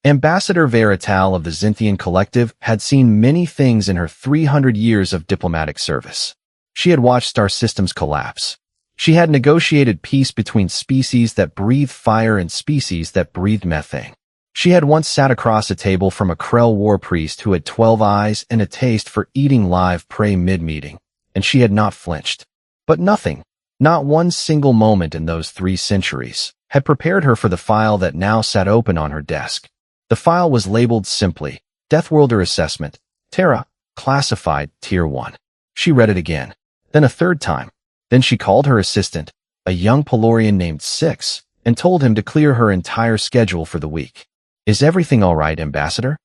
Ambassador Verital of the Xinthian Collective had seen many things in her 300 years of diplomatic service. She had watched star systems collapse. She had negotiated peace between species that breathed fire and species that breathed methane. She had once sat across a table from a Krell war priest who had 12 eyes and a taste for eating live prey mid-meeting, and she had not flinched. But nothing, not one single moment in those 3 centuries, had prepared her for the file that now sat open on her desk. The file was labeled simply, Deathworlder Assessment, Terra, Classified, Tier 1. She read it again, then a third time. Then she called her assistant, a young Pelorian named Six, and told him to clear her entire schedule for the week. "Is everything all right, Ambassador?"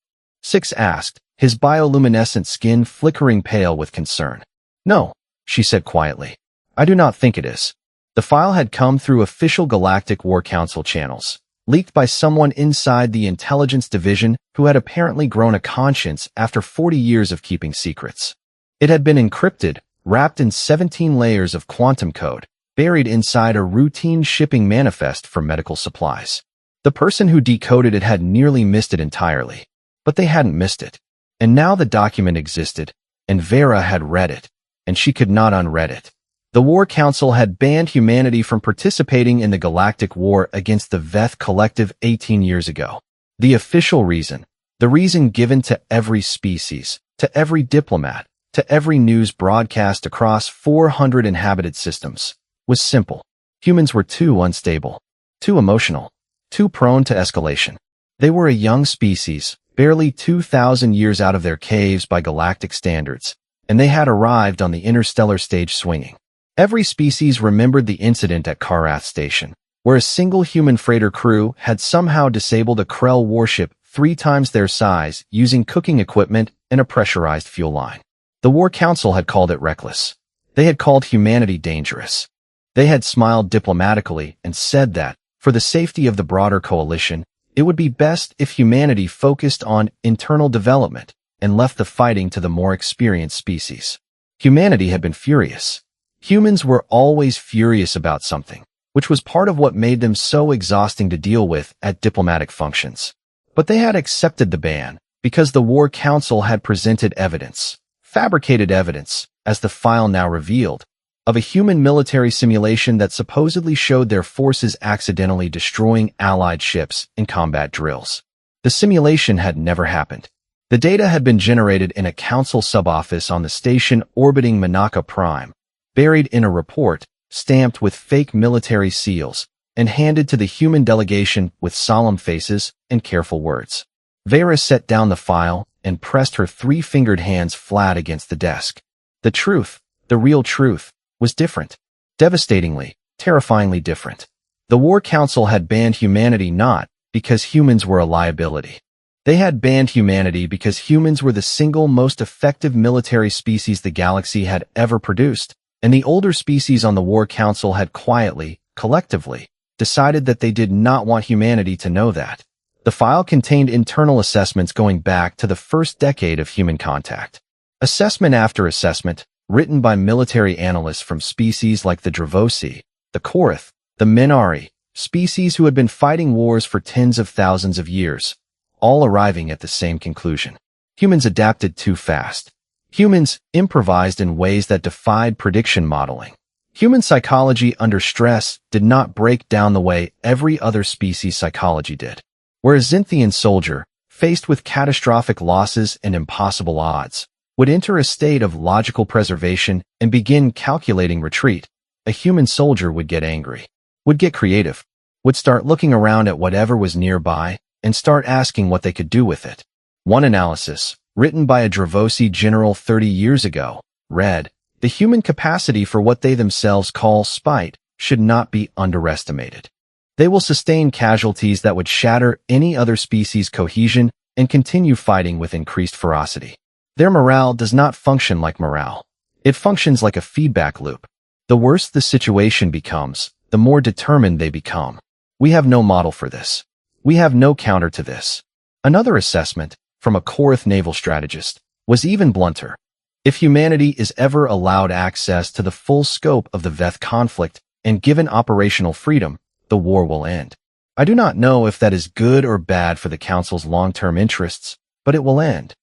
Six asked, his bioluminescent skin flickering pale with concern. "No," she said quietly. "I do not think it is." The file had come through official Galactic War Council channels, leaked by someone inside the intelligence division who had apparently grown a conscience after 40 years of keeping secrets. It had been encrypted, wrapped in 17 layers of quantum code, buried inside a routine shipping manifest for medical supplies. The person who decoded it had nearly missed it entirely, but they hadn't missed it. And now the document existed, and Vera had read it, and she could not unread it. The War Council had banned humanity from participating in the galactic war against the Veth Collective 18 years ago. The official reason, the reason given to every species, to every diplomat, to every news broadcast across 400 inhabited systems, was simple. Humans were too unstable, too emotional, too prone to escalation. They were a young species, barely 2,000 years out of their caves by galactic standards, and they had arrived on the interstellar stage swinging. Every species remembered the incident at Karath Station, where a single human freighter crew had somehow disabled a Krell warship 3 times their size using cooking equipment and a pressurized fuel line. The War Council had called it reckless. They had called humanity dangerous. They had smiled diplomatically and said that, for the safety of the broader coalition, it would be best if humanity focused on internal development and left the fighting to the more experienced species. Humanity had been furious. Humans were always furious about something, which was part of what made them so exhausting to deal with at diplomatic functions. But they had accepted the ban because the War Council had presented evidence, fabricated evidence, as the file now revealed, of a human military simulation that supposedly showed their forces accidentally destroying Allied ships in combat drills. The simulation had never happened. The data had been generated in a Council sub-office on the station orbiting Manaka Prime, buried in a report, stamped with fake military seals, and handed to the human delegation with solemn faces and careful words. Vera set down the file and pressed her 3-fingered hands flat against the desk. The truth, the real truth, was different. Devastatingly, terrifyingly different. The War Council had banned humanity not because humans were a liability. They had banned humanity because humans were the single most effective military species the galaxy had ever produced. And the older species on the War Council had quietly, collectively, decided that they did not want humanity to know that. The file contained internal assessments going back to the first decade of human contact. Assessment after assessment, written by military analysts from species like the Dravosi, the Korath, the Minari, species who had been fighting wars for tens of thousands of years, all arriving at the same conclusion. Humans adapted too fast. Humans improvised in ways that defied prediction modeling. Human psychology under stress did not break down the way every other species' psychology did. Where a Xinthian soldier, faced with catastrophic losses and impossible odds, would enter a state of logical preservation and begin calculating retreat, a human soldier would get angry, would get creative, would start looking around at whatever was nearby and start asking what they could do with it. One analysis, written by a Dravosi general 30 years ago, read, "The human capacity for what they themselves call spite should not be underestimated. They will sustain casualties that would shatter any other species' cohesion and continue fighting with increased ferocity. Their morale does not function like morale. It functions like a feedback loop. The worse the situation becomes, the more determined they become. We have no model for this. We have no counter to this." Another assessment, from a Korath naval strategist, was even blunter. If humanity is ever allowed access to the full scope of the Veth conflict and given operational freedom, the war will end. I do not know if that is good or bad for the Council's long-term interests, but it will end.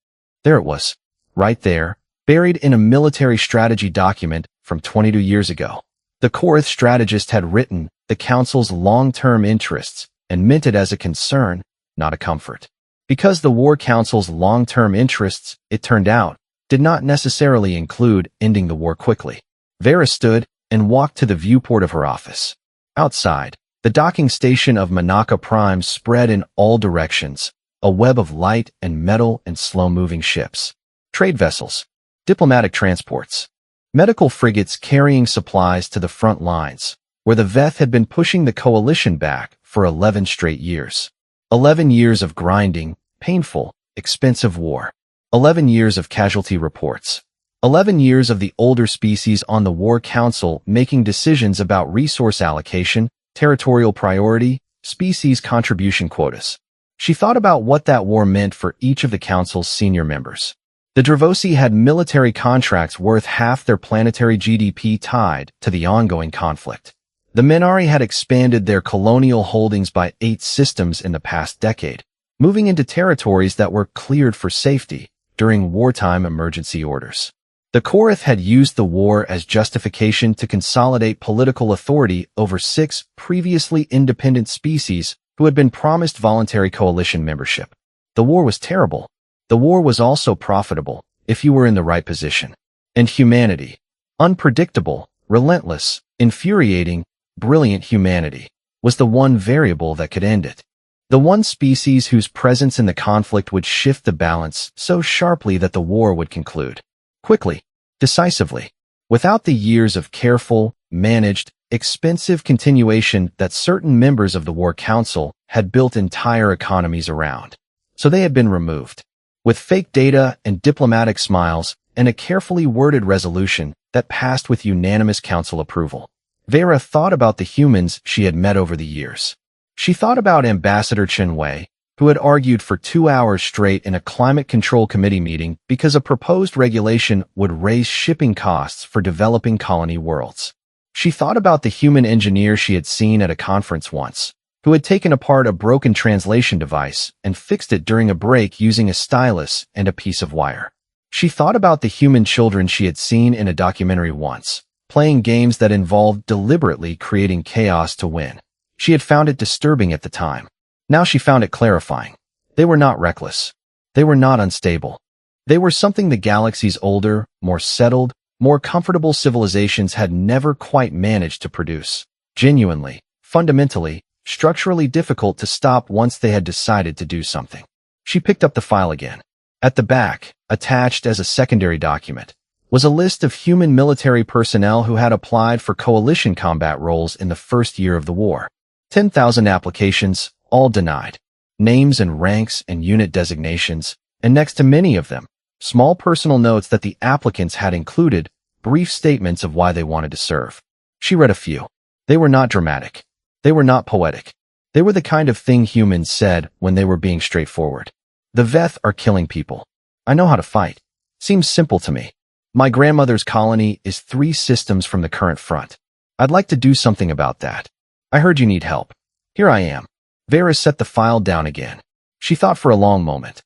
There it was, right there, buried in a military strategy document from 22 years ago. The Korath strategist had written the Council's long-term interests and meant it as a concern, not a comfort. Because the War Council's long-term interests, it turned out, did not necessarily include ending the war quickly. Vera stood and walked to the viewport of her office. Outside, the docking station of Monaca Prime spread in all directions, a web of light and metal and slow-moving ships. Trade vessels, diplomatic transports, medical frigates carrying supplies to the front lines, where the Veth had been pushing the coalition back for 11 straight years. 11 years of grinding, painful, expensive war. 11 years of casualty reports. 11 years of the older species on the War Council making decisions about resource allocation, territorial priority, species contribution quotas. She thought about what that war meant for each of the Council's senior members. The Dravosi had military contracts worth half their planetary GDP tied to the ongoing conflict. The Minari had expanded their colonial holdings by 8 systems in the past decade, moving into territories that were cleared for safety during wartime emergency orders. The Korath had used the war as justification to consolidate political authority over 6 previously independent species who had been promised voluntary coalition membership. The war was terrible. The war was also profitable, if you were in the right position. And humanity. Unpredictable, relentless, infuriating, brilliant humanity was the one variable that could end it. The one species whose presence in the conflict would shift the balance so sharply that the war would conclude. Quickly, decisively, without the years of careful, managed, expensive continuation that certain members of the War Council had built entire economies around. So they had been removed. With fake data and diplomatic smiles and a carefully worded resolution that passed with unanimous council approval. Vera thought about the humans she had met over the years. She thought about Ambassador Chen Wei, who had argued for 2 hours straight in a climate control committee meeting because a proposed regulation would raise shipping costs for developing colony worlds. She thought about the human engineer she had seen at a conference once, who had taken apart a broken translation device and fixed it during a break using a stylus and a piece of wire. She thought about the human children she had seen in a documentary once, playing games that involved deliberately creating chaos to win. She had found it disturbing at the time. Now she found it clarifying. They were not reckless. They were not unstable. They were something the galaxy's older, more settled, more comfortable civilizations had never quite managed to produce. Genuinely, fundamentally, structurally difficult to stop once they had decided to do something. She picked up the file again. At the back, attached as a secondary document, was a list of human military personnel who had applied for coalition combat roles in the first year of the war. 10,000 applications, all denied. Names and ranks and unit designations, and next to many of them, small personal notes that the applicants had included, brief statements of why they wanted to serve. She read a few. They were not dramatic. They were not poetic. They were the kind of thing humans said when they were being straightforward. The Veth are killing people. I know how to fight. Seems simple to me. My grandmother's colony is 3 systems from the current front. I'd like to do something about that. I heard you need help. Here I am. Vera set the file down again. She thought for a long moment.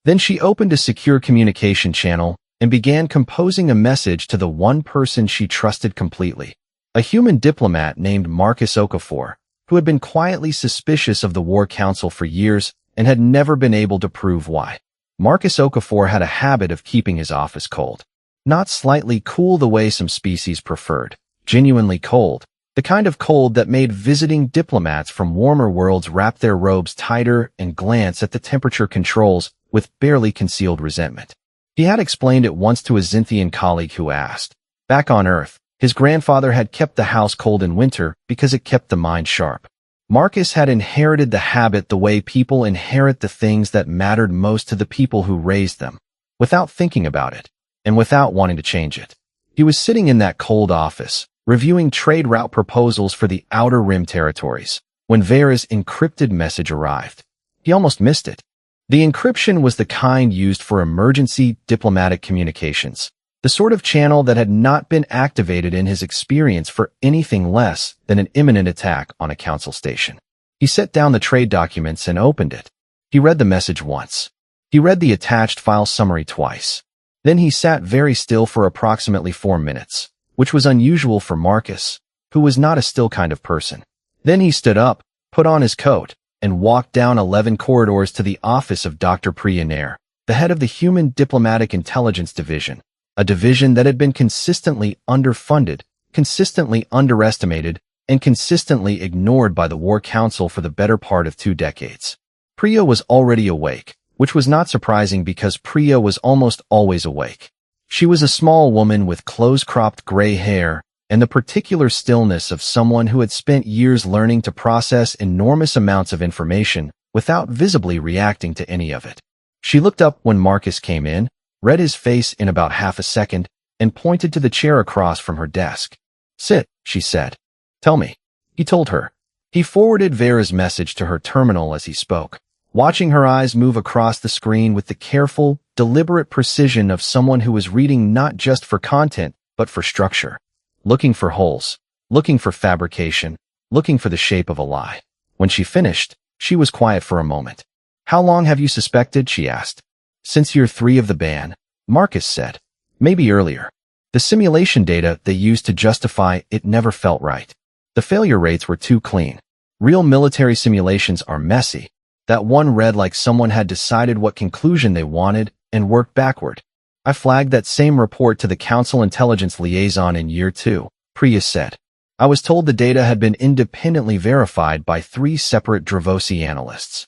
Then she opened a secure communication channel and began composing a message to the one person she trusted completely, a human diplomat named Marcus Okafor, who had been quietly suspicious of the War Council for years and had never been able to prove why. Marcus Okafor had a habit of keeping his office cold. Not slightly cool the way some species preferred, genuinely cold, the kind of cold that made visiting diplomats from warmer worlds wrap their robes tighter and glance at the temperature controls with barely concealed resentment. He had explained it once to a Xinthian colleague who asked. Back on Earth, his grandfather had kept the house cold in winter because it kept the mind sharp. Marcus had inherited the habit the way people inherit the things that mattered most to the people who raised them, without thinking about it, and without wanting to change it. He was sitting in that cold office, reviewing trade route proposals for the Outer Rim territories, when Vera's encrypted message arrived. He almost missed it. The encryption was the kind used for emergency diplomatic communications, the sort of channel that had not been activated in his experience for anything less than an imminent attack on a council station. He set down the trade documents and opened it. He read the message once. He read the attached file summary twice. Then he sat very still for approximately 4 minutes, which was unusual for Marcus, who was not a still kind of person. Then he stood up, put on his coat, and walked down 11 corridors to the office of Dr. Priya Nair, the head of the Human Diplomatic Intelligence Division, a division that had been consistently underfunded, consistently underestimated, and consistently ignored by the War Council for the better part of 2 decades. Priya was already awake, which was not surprising because Priya was almost always awake. She was a small woman with close-cropped gray hair and the particular stillness of someone who had spent years learning to process enormous amounts of information without visibly reacting to any of it. She looked up when Marcus came in, read his face in about half a second, and pointed to the chair across from her desk. "Sit," she said. "Tell me." He told her. He forwarded Vera's message to her terminal as he spoke, watching her eyes move across the screen with the careful, deliberate precision of someone who was reading not just for content, but for structure. Looking for holes, looking for fabrication, looking for the shape of a lie. When she finished, she was quiet for a moment. "How long have you suspected?" she asked. "Since year 3 of the ban," Marcus said. "Maybe earlier. The simulation data they used to justify it never felt right. The failure rates were too clean. Real military simulations are messy. That one read like someone had decided what conclusion they wanted and worked backward. I flagged that same report to the Council Intelligence Liaison in year 2, Priya said. I was told the data had been independently verified by 3 separate Dravosi analysts.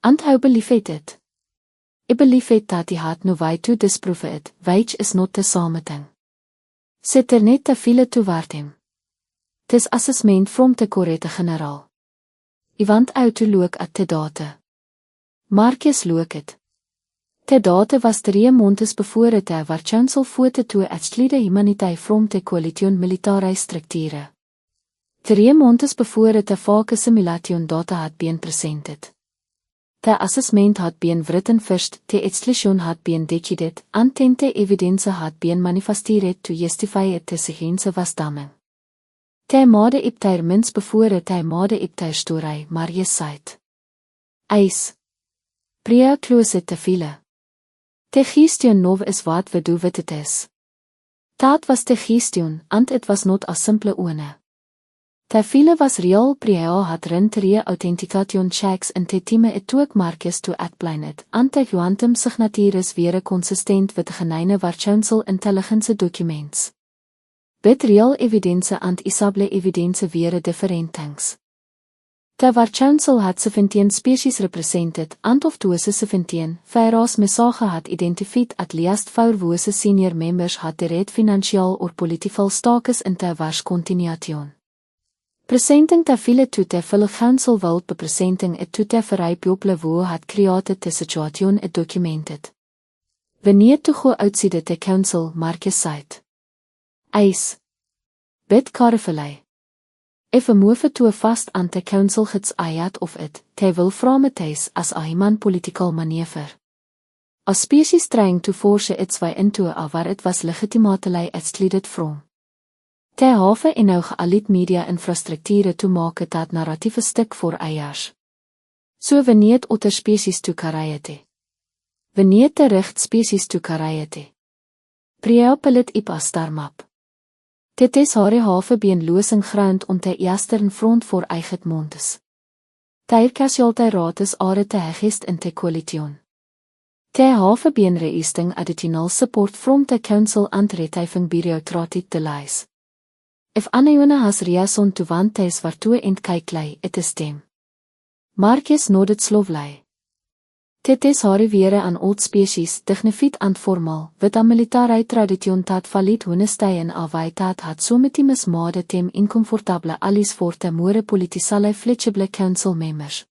Onthou belief het. I belief het dat die had nou wy toe disproef het, wych is not te sameting. Sit net te viele toe waard hem. Tis assessment from te curated generaal. I want uit te look at te data. Marcus look het. Te data was 3 montes bevore te waar Council foto toe uitslide humaniteit from te coalition militaire structure. 3 montes bevore te vake simulation data had been presented. The assessment had been written first, the exclusion had been depicted, and then the evidence had been manifested to justify it te segense was damming. The made iptair mins bevore the made iptair story, maar je sait. Eis. Priya close te viele. The gestion nov is wat we do wat het is. Dat was the gestion, and it was not a simple one. Te viele was real. Priya had run 3 authentication checks in te time het ook Marcus toe uitplein het, and te quantum signature is weer consistent with geneine war Council Intelligence documents. Bit real evidence and isable evidence weer different things. Te war Council had 17 species represented, and of those 17, Vera's message had identified at least 4 wose senior members had direct financial or political stakes in te war's continuation. Presenting te viele to te full Council wil presenting it to te verryp jople wo had created the situation it documented. Wanneer to go outside the Council Marcus site. Eis. Bit carefully. If a move to a fast aan the Council gets ayat of it, they will from it as a human political maneuver. A species trying to force its way into a waar it was legitimately excluded from. They have en nou gealit media infrastructure to make dat narratieve stuk voor eiers. So wanneer het otter species to karayete. Wanneer te recht species to karayete. Priapelit ipa starmap. Dit is haar have been losing ground om te eastern front voor eiget montes. Teir casualty rates are te hegest in te coalition. Te have been reisting additional support from the Council and retyfing bureaucratic delays. If anyone has reason to want tes waartoe en kyklei, it is them. Marcus nodded slowly. Dit is haar weer aan old species, dignified and formal, with a military tradition dat valid honestay en avaitat had so met die mismade tem incomfortable allies voor te more politicale flexible council members.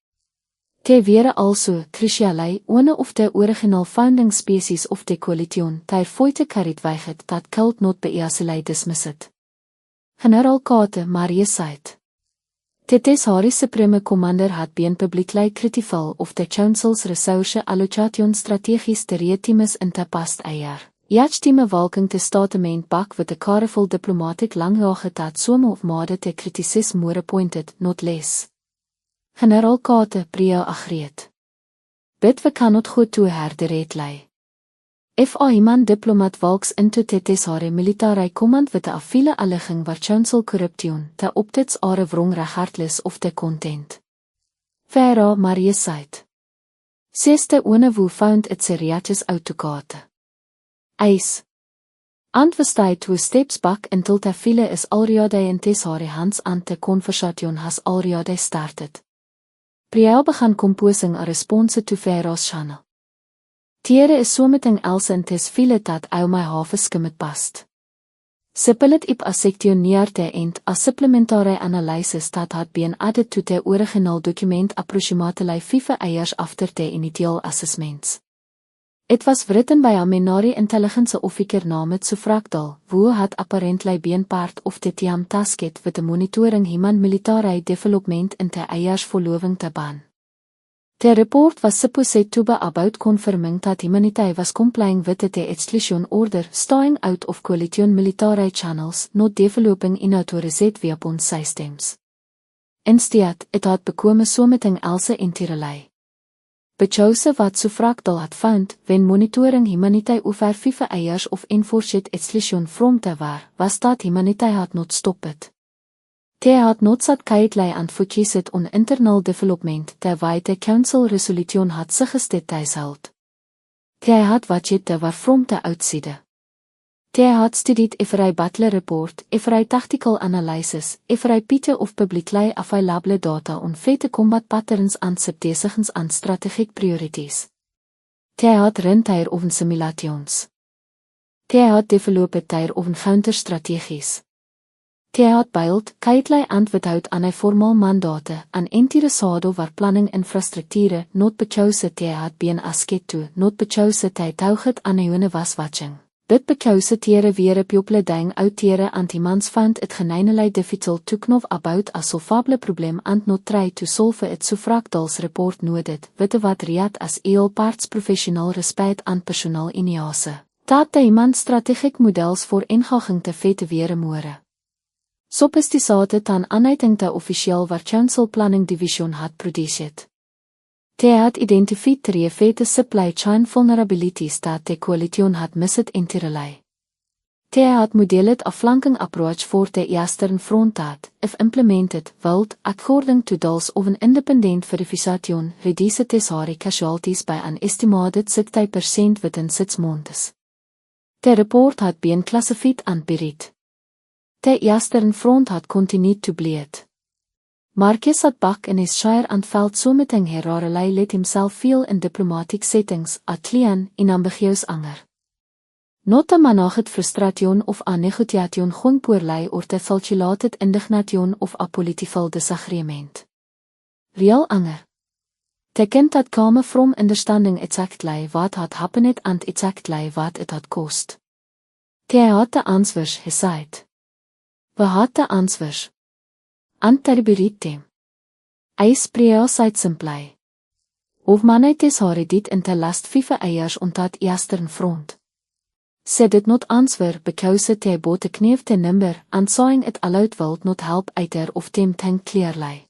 Te weer also, crucially, one of the original founding species of the coalition, ter foite carried weiget dat cult not beeaselei dismissed. Generaal Kate, maar je sait. Dit is haar supreme commander had been publicly critical of the Council's resource allocation strategies te reetimes in te past eier. Jach time walking te statement back with a careful diplomatic langjage dat some of made te criticism more pointed, not less. generaal Kate Prio agreed. But we cannot go to her directly. If a iemand diplomat walks into the tesare military command with a file alleging waar council corruption, te optits are wrong regardless of the content. Vera Marie said. Seste one who found it serious out to Kate. Eis. And we stay 2 steps back until the file is already in tesare hands and the conversation has already started. Prio began composing a response to Vera's channel. Tiere is someting else in tes file dat ou my halve skimmet past. Sippel it a section near the end a supplementary analysis that had been added to the original document approximately 5 years after the initial assessments. It was written by a minority intelligence officer named Fractal, who had apparently been part of the team tasked with the monitoring human military development in the years following the ban. The report was supposed to be about confirming that humanity was complying with the exclusion order, staying out of coalition military channels, not developing inauthorized weapon systems. Instead, it had become something else entirely. Because wat Fractal had found, when monitoring humanity over 5 years of enforced exclusion from the war, was that humanity had not stopped. They had not sat quietly and focused on internal development, terwijl the council resolution had suggested held. They had watched the war from the outside. They had studied every battle report, every tactical analysis, every piece of publicly available data on fate combat patterns and subdecisions and strategic priorities. They had run their own simulations. They had developed their own counter-strategies. They had built, quietly and without any formal mandate, an entire sado war planning infrastructure, not because they had been asked to, not because they touched aan hun was watching. But because tiere weer op opleiding uit tiere and humans found it genuinely difficult to know about a solvable problem and not try to solve it so Fractal's report noted, with wat read as all parts professional respect and personal injase. Dat de iemand strategic models voor ingaging te vete weer moere. Sophisticated aan aanleiding de officieel waar Council Planning Division had produced. They had identified 3 fete supply chain vulnerabilities that the coalition had missed entirely. They had modeled a flanking approach for the Eastern Front that, if implemented, would, according to those of an independent verification, reduce tesare casualties by an estimated 60% within 6 months. The report had been classified and buried. The Eastern Front had continued to bleed. Marcus sat back in his chair and felt something he rarely let himself feel in diplomatic settings, a clean, inambiguous anger. Not a managed frustration of a negotiation going poorly or the calculated indignation of a political disagreement. Real anger. The kind that came from understanding exactly what had happened and exactly what it had cost. They had the answers, he said. We had the answers. And they buried them. I spreek uit simply. Of manheid is haar dit in the last 5 years on that Eastern Front. She did not answer because they both knew the number and saying it aloud would not help either of them think clearly.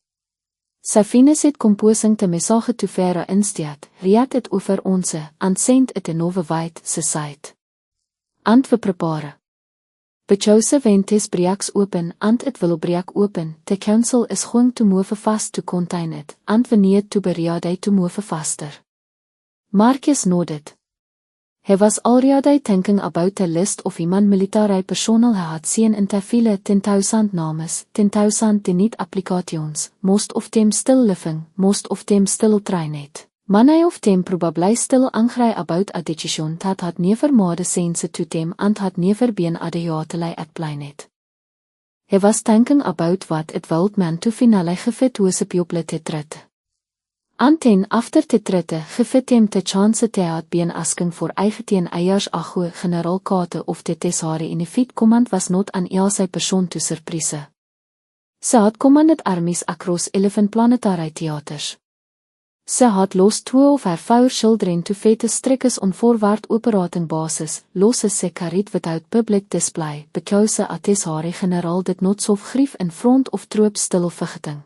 Sy finished composing the message to Vera instead, read it over ons and sent it in over wide, she said. And we prepare. Because when this breaks open and it will break open, the council is going to move fast to contain it, and we need to be ready to move faster. Marcus nodded. He was already thinking about the list of human military personnel he had seen in the file 10,000 names, 10,000 unique applications, most of them still living, most of them still trained. Many of them probably still angry about a decision that had never made sense to them and had never been adequately explained. He was thinking about what it would mean to finally give those people the truth. And then after the truth, give them the chance they had been asking for 18 years ago. General Kate of the Tesare Unified Command was not an easy person to surprise. She had commanded armies across 11 planetary theaters. She had lost 2 of her 4 children to fete strikkers on forward operating basis, losses she carried without public display, because a Tesare general did not solve grief in front of troops still vegeting.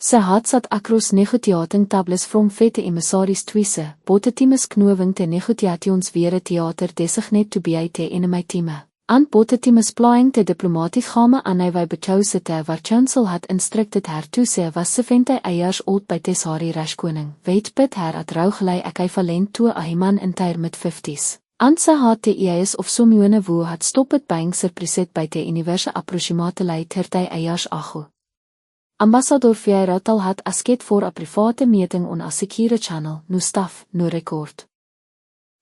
Sy hat sat across negotiating tables from vette emissaries twisse, botetimus knowing te negotiations weer theater designated to be te enemitime. And botetimus plying te diplomatic game aan hy wy bekause te waar council had instructed her to se was se vente eiers oud by tesari rashkoning, weet pit her at rougelei equivalent to a man in tyr met 50s. And sy had te eiers of somione wo had stop het bang ser preset by te universe approximate lei ter ty eiers ago. Ambassador Vieira tal had asket voor a private meeting on a secure channel, no staff, no record.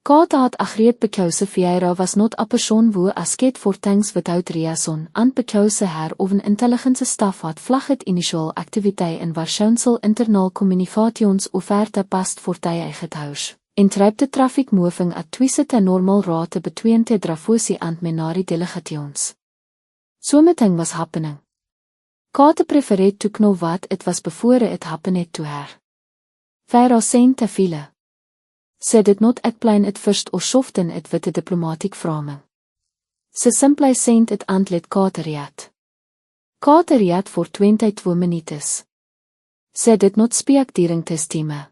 Kate had agreed because Vieira was not a person who asket for things without reason, and because her of an intelligence staff had flagged initial activity in waarschuwensel internal communications offerte past voor ty eigen huis. Interrupted traffic moving at twisse te normal rate between te drafosi and menari delegations. So meeting was happening. Kate preferred to know what it was before it happened to her. Vieira sent te viele. Sy did not explain it first or soften it with a diplomatic framing. Sy simply sent it and let Kate react. Kate react for 22 minutes. Sy did not speak during this time.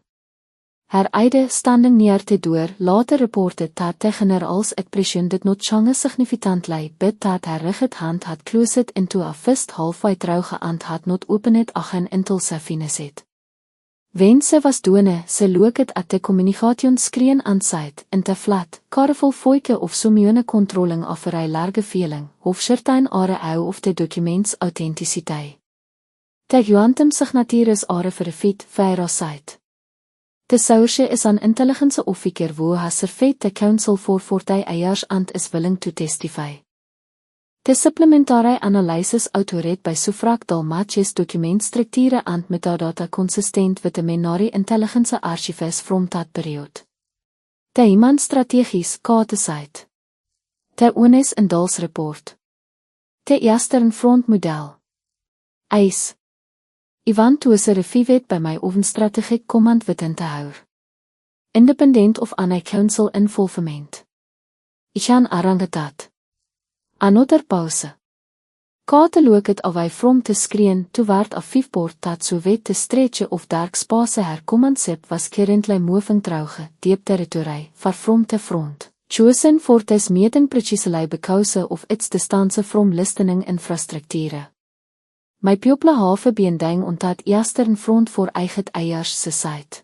Her eide standing near the door later reported that the general's expression did not change significantly, but that her rigid hand had closed into a fist halfway through and had not opened again until sy finished it. When sy was doene, sy looked at the communication screen and said, in the flat, careful foike of somione controlling of a large feeling, of certain are ou of the documents authenticity. The juantem signatuur is are verifit, Vieira said. The source is an intelligence officer who has served the council for 40 years and is willing to testify. The supplementary analysis autoreed by suffragtal matches document structure and metadata consistent with the Menari intelligence archives from that period. The iemand strategies Kate said. The Ones en Dals report. The Eastern Front model. Eis. Ivan Toose reviewed by my oven strategic command within te hou. Independent of an council involvement. Ichan arangetat. Another pause. Kate looked away from the screen toward a fifboard that so wet the stretch of dark space her command ship was currently moving through deep territory far from the front, chosen for this meeting precisely because of its distance from listening infrastructure. My people have been dying on that Eastern Front for eigen eiers se side.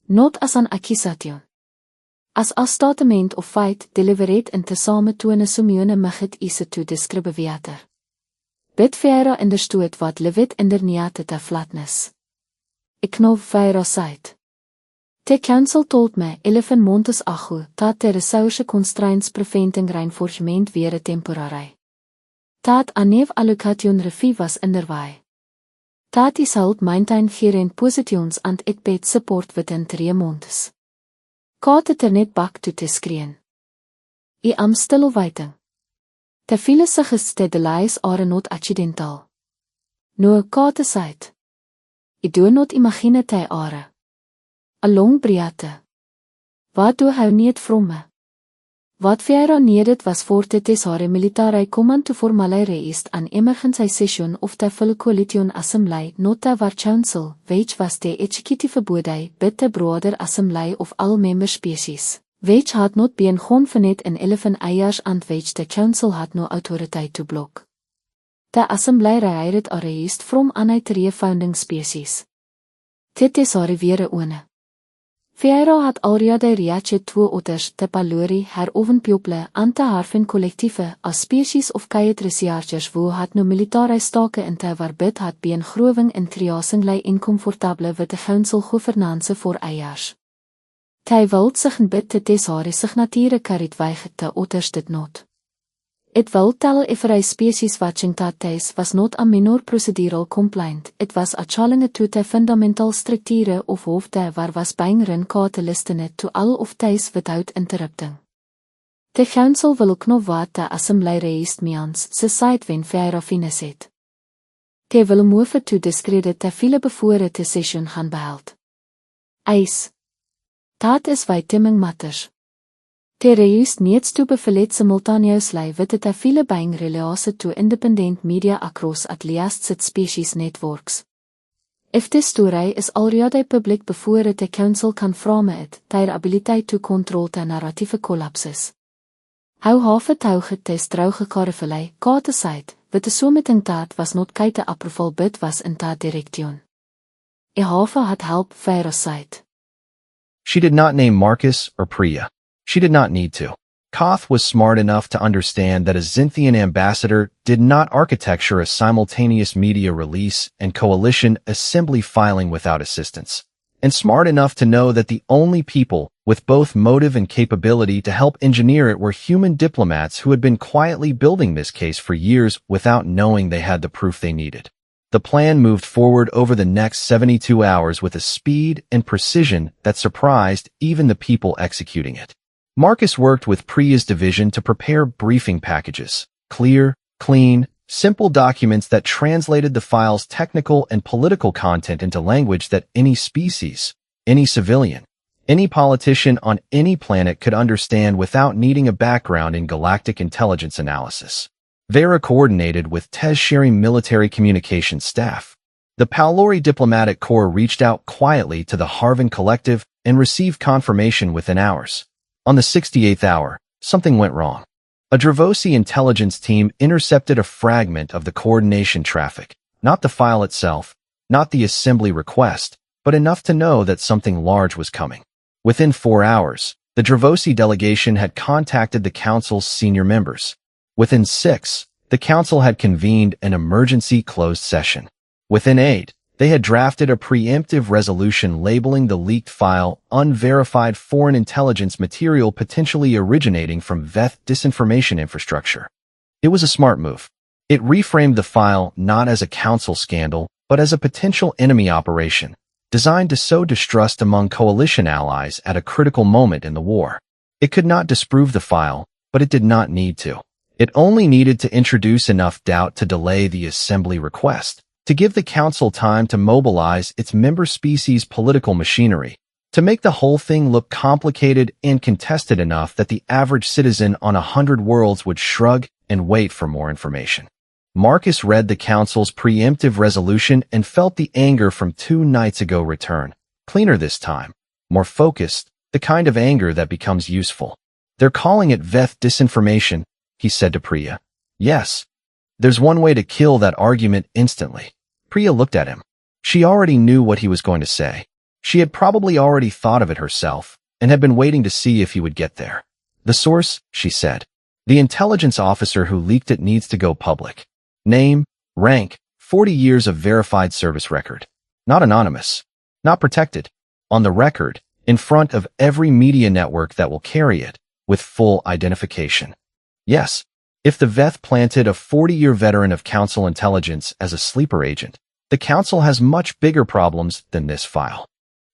Not as an accusation. As a statement of fact delivered in tesame tone somione migit is to describe water. But Vieira understood what lived underneath the flatness. Ek know Vieira said. The council told me 11 months ago that the resource constraints preventing reinforcement weer temporary. Dat a new allocation review was underway. That is help maintain current positions and it paid support within 3 months. Kate turnet back to the screen. I am still waiting. The viele suggested delays are not accidental. No, Kate said. I do not imagine they are. A long breath. Wat do hou niet from me? Wat Vieira needed was for the Tesare military command to formally raised an emergency session of the full coalition assembly, not the war council, which was the executive body, but the broader assembly of all member species, which had not been convened in 11 years and which the council had no authority to block. The assembly rehired a raised from an 3 founding species. The Tesare weer one. Vieira had already reached 2 otters, te palori, her ovenpiople, and te harfen collectieve, a species of kayet researchers who had no military stake in te warbid had been growing in triasingly incomfortable with the council governance for years. Ty wild zich in bid te Tesare signature carried weighed te otters did not. It will tell every species watching that case was not a minor procedural complaint, it was a challenge to the fundamental structure of hoofde waar was being run Kate listened to all of these without interrupting. The council will ook know what the assembly raised means, ze said when Vieira finished. They will move to discredit the viele before the session gaan beheld. Eis. Dat is why timing matters. They reused needs to bevelet simultaneously with the viele being released to independent media across at least 6 species networks. If die story is alreeds publiek bevor het die council kan vrame het, tyre abiliteit to control die narratieve collapses. Hou hafe tauge tes trouge karrevelei, kate site, wat so met in taat was not kite approval bid was in taat direction. E hafe had help faire site. She did not name Marcus or Priya. She did not need to. Koth was smart enough to understand that a Xinthian ambassador did not architecture a simultaneous media release and coalition assembly filing without assistance, and smart enough to know that the only people with both motive and capability to help engineer it were human diplomats who had been quietly building this case for years without knowing they had the proof they needed. The plan moved forward over the next 72 hours with a speed and precision that surprised even the people executing it. Marcus worked with Priya's division to prepare briefing packages, clear, clean, simple documents that translated the file's technical and political content into language that any species, any civilian, any politician on any planet could understand without needing a background in galactic intelligence analysis. Vera coordinated with Tez-Sheri military communications staff. The Paolori diplomatic corps reached out quietly to the Harvan Collective and received confirmation within hours. On the 68th hour, something went wrong. A Dravosi intelligence team intercepted a fragment of the coordination traffic, not the file itself, not the assembly request, but enough to know that something large was coming. Within 4 hours, the Dravosi delegation had contacted the council's senior members. Within 6, the council had convened an emergency closed session. Within 8, they had drafted a preemptive resolution labeling the leaked file unverified foreign intelligence material potentially originating from Veth disinformation infrastructure. It was a smart move. It reframed the file not as a council scandal, but as a potential enemy operation, designed to sow distrust among coalition allies at a critical moment in the war. It could not disprove the file, but it did not need to. It only needed to introduce enough doubt to delay the assembly request, to give the council time to mobilize its member species' political machinery, to make the whole thing look complicated and contested enough that the average citizen on 100 worlds would shrug and wait for more information. Marcus read the council's preemptive resolution and felt the anger from 2 nights ago return, cleaner this time, more focused, the kind of anger that becomes useful. They're calling it Veth disinformation, he said to Priya. Yes. There's one way to kill that argument instantly. Priya looked at him. She already knew what he was going to say. She had probably already thought of it herself, and had been waiting to see if he would get there. The source, she said. The intelligence officer who leaked it needs to go public. Name, rank, 40 years of verified service record. Not anonymous. Not protected. On the record, in front of every media network that will carry it, with full identification. Yes. If the Veth planted a 40-year veteran of council intelligence as a sleeper agent, the council has much bigger problems than this file.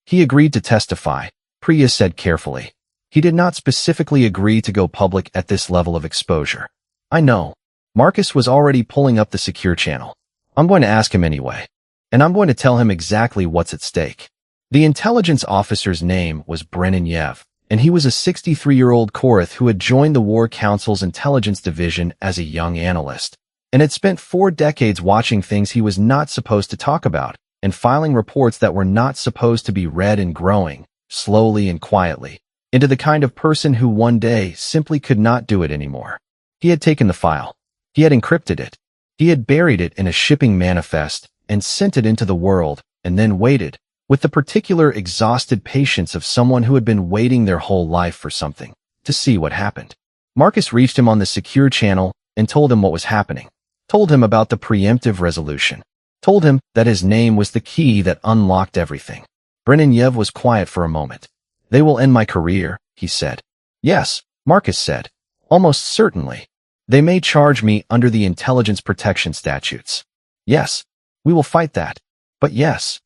He agreed to testify, Priya said carefully. He did not specifically agree to go public at this level of exposure. I know. Marcus was already pulling up the secure channel. I'm going to ask him anyway. And I'm going to tell him exactly what's at stake. The intelligence officer's name was Brennan Yev, and he was a 63-year-old Korath who had joined the War Council's intelligence division as a young analyst, and had spent 4 decades watching things he was not supposed to talk about, and filing reports that were not supposed to be read and growing, slowly and quietly, into the kind of person who one day simply could not do it anymore. He had taken the file. He had encrypted it. He had buried it in a shipping manifest and sent it into the world, and then waited, with the particular exhausted patience of someone who had been waiting their whole life for something, to see what happened. Marcus reached him on the secure channel and told him what was happening, told him about the preemptive resolution, told him that his name was the key that unlocked everything. Brennan Yev was quiet for a moment. They will end my career, he said. Yes, Marcus said. Almost certainly. They may charge me under the intelligence protection statutes. Yes, we will fight that. But yes.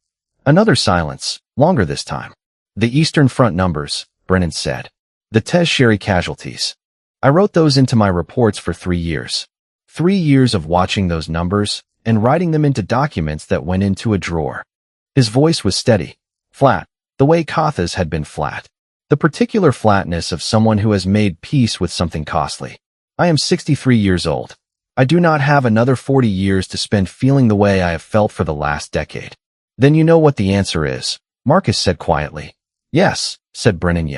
Another silence, longer this time. The Eastern Front numbers, Brennan said. The Tez-Sheri casualties. I wrote those into my reports for 3 years. 3 years of watching those numbers and writing them into documents that went into a drawer. His voice was steady, flat, the way Katha's had been flat. The particular flatness of someone who has made peace with something costly. I am 63 years old. I do not have another 40 years to spend feeling the way I have felt for the last decade. Then you know what the answer is, Marcus said quietly. Yes, said Brennan.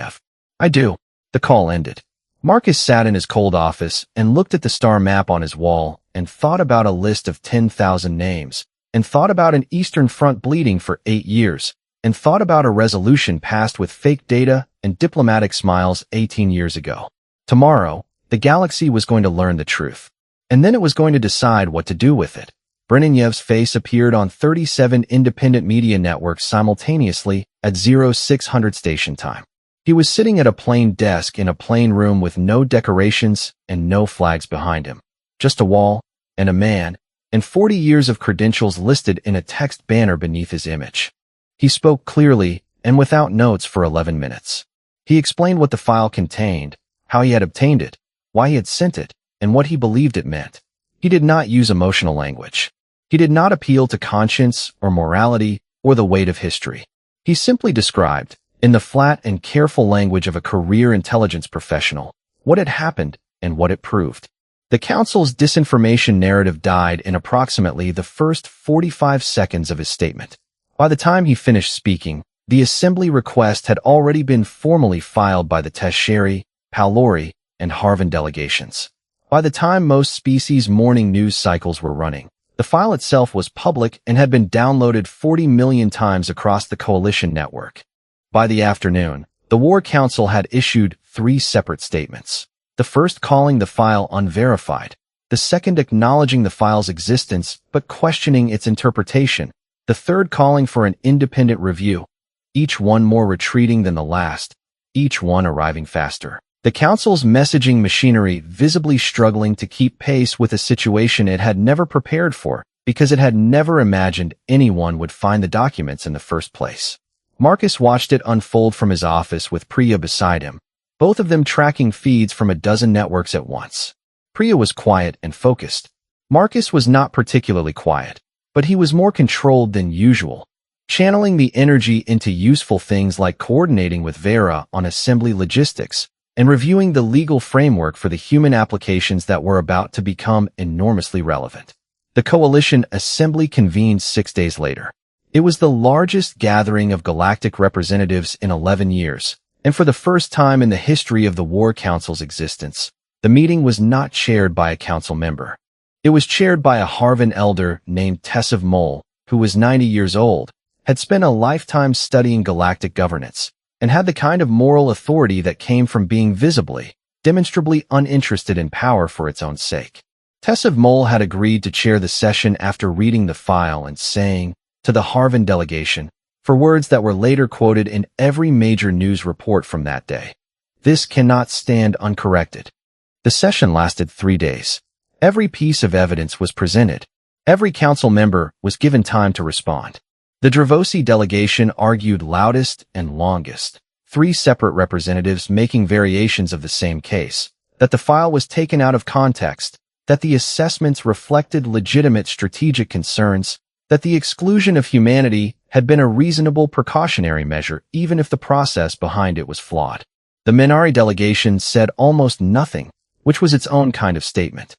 I do. The call ended. Marcus sat in his cold office and looked at the star map on his wall and thought about a list of 10,000 names, and thought about an Eastern Front bleeding for 8 years, and thought about a resolution passed with fake data and diplomatic smiles 18 years ago. Tomorrow, the galaxy was going to learn the truth. And then it was going to decide what to do with it. Brennanev's face appeared on 37 independent media networks simultaneously at 0600 station time. He was sitting at a plain desk in a plain room with no decorations and no flags behind him. Just a wall, and a man, and 40 years of credentials listed in a text banner beneath his image. He spoke clearly and without notes for 11 minutes. He explained what the file contained, how he had obtained it, why he had sent it, and what he believed it meant. He did not use emotional language. He did not appeal to conscience or morality or the weight of history. He simply described, in the flat and careful language of a career intelligence professional, what had happened and what it proved. The Council's disinformation narrative died in approximately the first 45 seconds of his statement. By the time he finished speaking, the Assembly request had already been formally filed by the Tesheri, Palori, and Harvan delegations. By the time most species' morning news cycles were running, the file itself was public and had been downloaded 40 million times across the coalition network. By the afternoon, the War Council had issued 3 separate statements. The first calling the file unverified, the second acknowledging the file's existence but questioning its interpretation, the third calling for an independent review, each one more retreating than the last, each one arriving faster. The Council's messaging machinery visibly struggling to keep pace with a situation it had never prepared for because it had never imagined anyone would find the documents in the first place. Marcus watched it unfold from his office with Priya beside him, both of them tracking feeds from a dozen networks at once. Priya was quiet and focused. Marcus was not particularly quiet, but he was more controlled than usual, channeling the energy into useful things like coordinating with Vera on assembly logistics and reviewing the legal framework for the human applications that were about to become enormously relevant. The coalition assembly convened 6 days later. It was the largest gathering of galactic representatives in 11 years, and for the first time in the history of the War Council's existence, the meeting was not chaired by a council member. It was chaired by a Harvan elder named Tessav Mole, who was 90 years old, had spent a lifetime studying galactic governance, and had the kind of moral authority that came from being visibly, demonstrably uninterested in power for its own sake. Tessav Mole had agreed to chair the session after reading the file and saying, to the Harvan delegation, for words that were later quoted in every major news report from that day, "This cannot stand uncorrected." The session lasted 3 days. Every piece of evidence was presented. Every council member was given time to respond. The Dravosi delegation argued loudest and longest, 3 separate representatives making variations of the same case, that the file was taken out of context, that the assessments reflected legitimate strategic concerns, that the exclusion of humanity had been a reasonable precautionary measure even if the process behind it was flawed. The Minari delegation said almost nothing, which was its own kind of statement.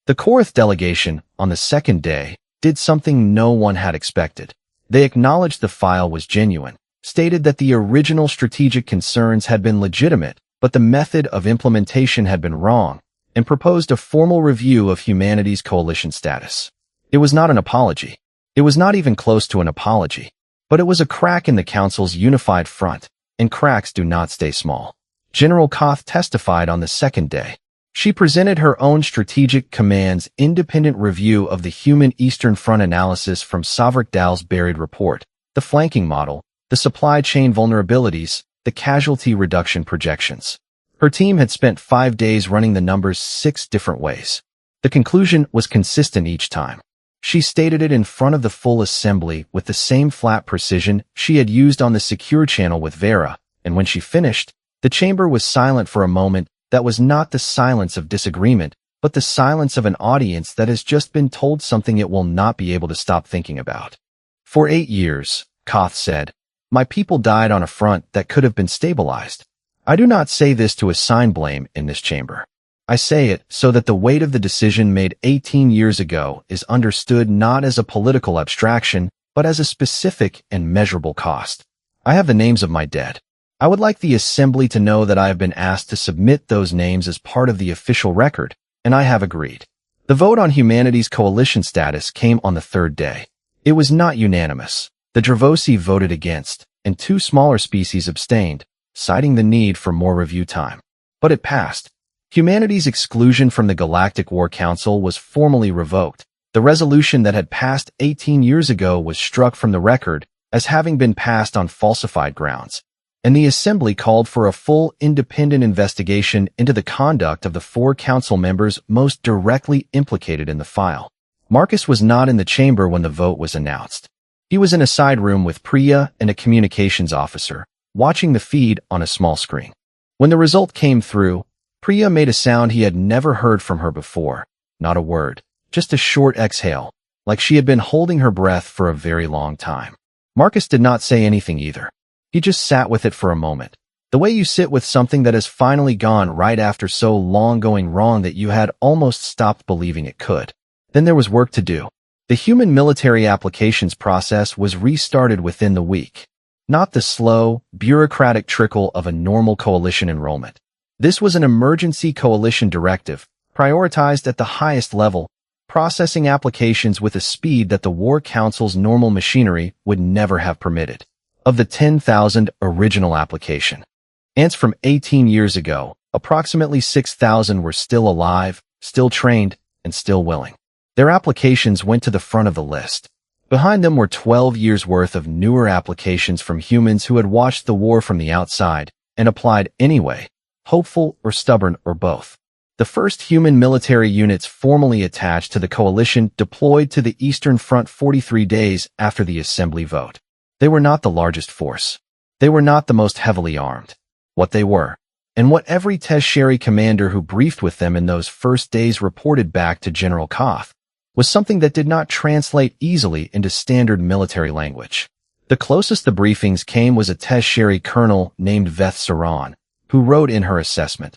The Korath delegation, on the second day, did something no one had expected. They acknowledged the file was genuine, stated that the original strategic concerns had been legitimate, but the method of implementation had been wrong, and proposed a formal review of humanity's coalition status. It was not an apology. It was not even close to an apology, but it was a crack in the Council's unified front, and cracks do not stay small. General Koth testified on the second day. She presented her own Strategic Command's independent review of the Human Eastern Front analysis from Savrik Dal's buried report, the flanking model, the supply chain vulnerabilities, the casualty reduction projections. Her team had spent 5 days running the numbers 6 different ways. The conclusion was consistent each time. She stated it in front of the full assembly with the same flat precision she had used on the secure channel with Vera, and when she finished, the chamber was silent for a moment. That was not the silence of disagreement, but the silence of an audience that has just been told something it will not be able to stop thinking about. For 8 years, Koth said, my people died on a front that could have been stabilized. I do not say this to assign blame in this chamber. I say it so that the weight of the decision made 18 years ago is understood not as a political abstraction, but but as a specific and measurable cost. I have the names of my dead. I would like the Assembly to know that I have been asked to submit those names as part of the official record, and I have agreed. The vote on humanity's coalition status came on the third day. It was not unanimous. The Dravosi voted against, and 2 smaller species abstained, citing the need for more review time. But it passed. Humanity's exclusion from the Galactic War Council was formally revoked. The resolution that had passed 18 years ago was struck from the record as having been passed on falsified grounds, and the Assembly called for a full independent investigation into the conduct of the 4 council members most directly implicated in the file. Marcus was not in the chamber when the vote was announced. He was in a side room with Priya and a communications officer, watching the feed on a small screen. When the result came through, Priya made a sound he had never heard from her before. Not a word, just a short exhale, like she had been holding her breath for a very long time. Marcus did not say anything either. He just sat with it for a moment. The way you sit with something that has finally gone right after so long going wrong that you had almost stopped believing it could. Then there was work to do. The human military applications process was restarted within the week. Not the slow, bureaucratic trickle of a normal coalition enrollment. This was an emergency coalition directive, prioritized at the highest level, processing applications with a speed that the War Council's normal machinery would never have permitted. Of the 10,000 original application ants from 18 years ago, approximately 6,000 were still alive, still trained, and still willing. Their applications went to the front of the list. Behind them were 12 years' worth of newer applications from humans who had watched the war from the outside and applied anyway, hopeful or stubborn or both. The first human military units formally attached to the coalition deployed to the Eastern Front 43 days after the Assembly vote. They were not the largest force. They were not the most heavily armed. What they were, and what every Tertiary commander who briefed with them in those first days reported back to General Koth, was something that did not translate easily into standard military language. The closest the briefings came was a Tertiary colonel named Veth Saran, who wrote in her assessment,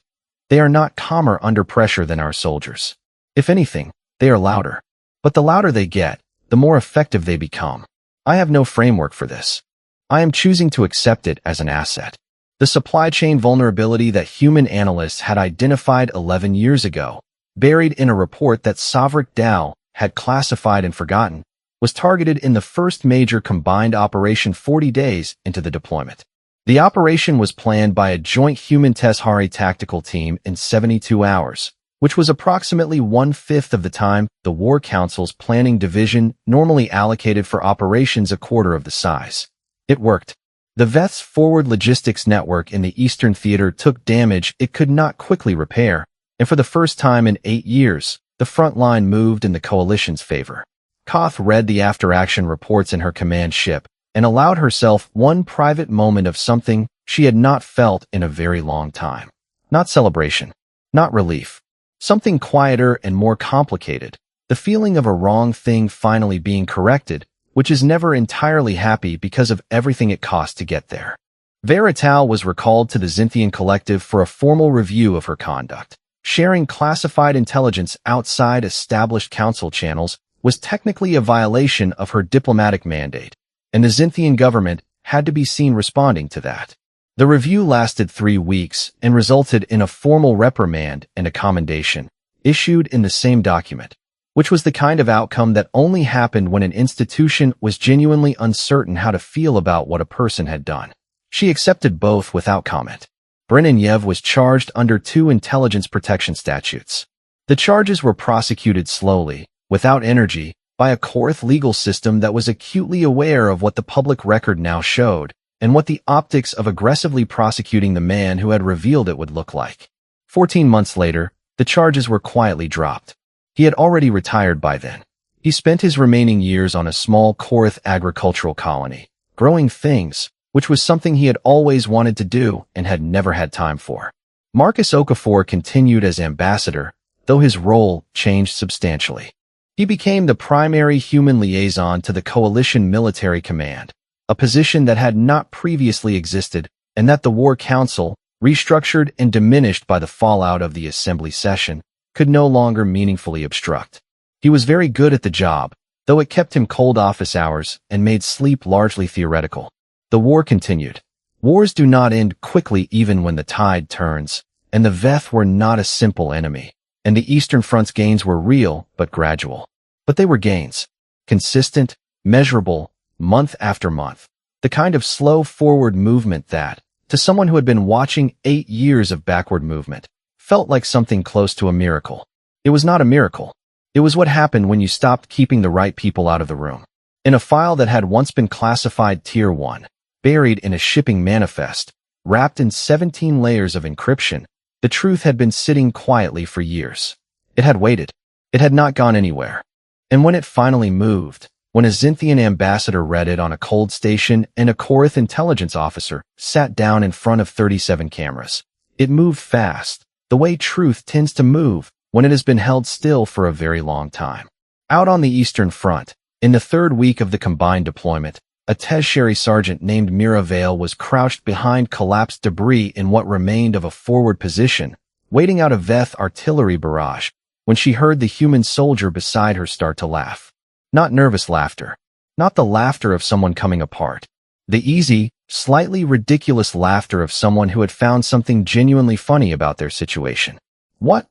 "They are not calmer under pressure than our soldiers. If anything, they are louder. But the louder they get, the more effective they become. I have no framework for this. I am choosing to accept it as an asset." The supply chain vulnerability that human analysts had identified 11 years ago, buried in a report that Savrik Dow had classified and forgotten, was targeted in the first major combined operation 40 days into the deployment. The operation was planned by a joint human Teshari tactical team in 72 hours, which was approximately 1/5 of the time the War Council's planning division normally allocated for operations a quarter of the size. It worked. The Veth's forward logistics network in the Eastern Theater took damage it could not quickly repair, and for the first time in 8 years, the front line moved in the coalition's favor. Koth read the after-action reports in her command ship and allowed herself one private moment of something she had not felt in a very long time. Not celebration, not relief. Something quieter and more complicated, the feeling of a wrong thing finally being corrected, which is never entirely happy because of everything it cost to get there. Verital was recalled to the Zynthian Collective for a formal review of her conduct. Sharing classified intelligence outside established council channels was technically a violation of her diplomatic mandate, and the Zynthian government had to be seen responding to that. The review lasted 3 weeks and resulted in a formal reprimand and a commendation, issued in the same document, which was the kind of outcome that only happened when an institution was genuinely uncertain how to feel about what a person had done. She accepted both without comment. Brennan-Yev was charged under 2 intelligence protection statutes. The charges were prosecuted slowly, without energy, by a Korth legal system that was acutely aware of what the public record now showed, and what the optics of aggressively prosecuting the man who had revealed it would look like. 14 months later, the charges were quietly dropped. He had already retired by then. He spent his remaining years on a small Korth agricultural colony, growing things, which was something he had always wanted to do and had never had time for. Marcus Okafor continued as ambassador, though his role changed substantially. He became the primary human liaison to the Coalition Military Command, a position that had not previously existed and that the War Council, restructured and diminished by the fallout of the Assembly session, could no longer meaningfully obstruct. He was very good at the job, though it kept him cold office hours and made sleep largely theoretical. The war continued. Wars do not end quickly even when the tide turns, and the Veth were not a simple enemy, and the Eastern Front's gains were real but gradual. But they were gains. Consistent, measurable, month after month. The kind of slow forward movement that, to someone who had been watching 8 years of backward movement, felt like something close to a miracle. It was not a miracle. It was what happened when you stopped keeping the right people out of the room. In a file that had once been classified Tier 1, buried in a shipping manifest, wrapped in 17 layers of encryption, the truth had been sitting quietly for years. It had waited. It had not gone anywhere. And when it finally moved, when a Xinthian ambassador read it on a cold station and a Korath intelligence officer sat down in front of 37 cameras, it moved fast, the way truth tends to move when it has been held still for a very long time. Out on the Eastern Front, in the third week of the combined deployment, a tertiary sergeant named Mira Vale was crouched behind collapsed debris in what remained of a forward position, waiting out a Veth artillery barrage, when she heard the human soldier beside her start to laugh. Not nervous laughter. Not the laughter of someone coming apart. The easy, slightly ridiculous laughter of someone who had found something genuinely funny about their situation. What?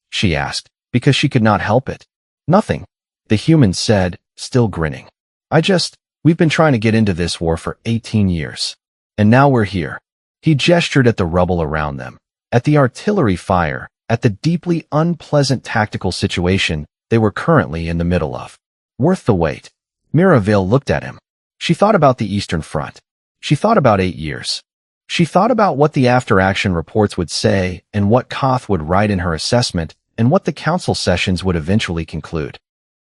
She asked, because she could not help it. Nothing, the human said, still grinning. We've been trying to get into this war for 18 years. And now we're here. He gestured at the rubble around them, at the artillery fire, at the deeply unpleasant tactical situation they were currently in the middle of. Worth the wait. Mira Vale looked at him. She thought about the Eastern Front. She thought about 8 years. She thought about what the after-action reports would say and what Koth would write in her assessment and what the council sessions would eventually conclude.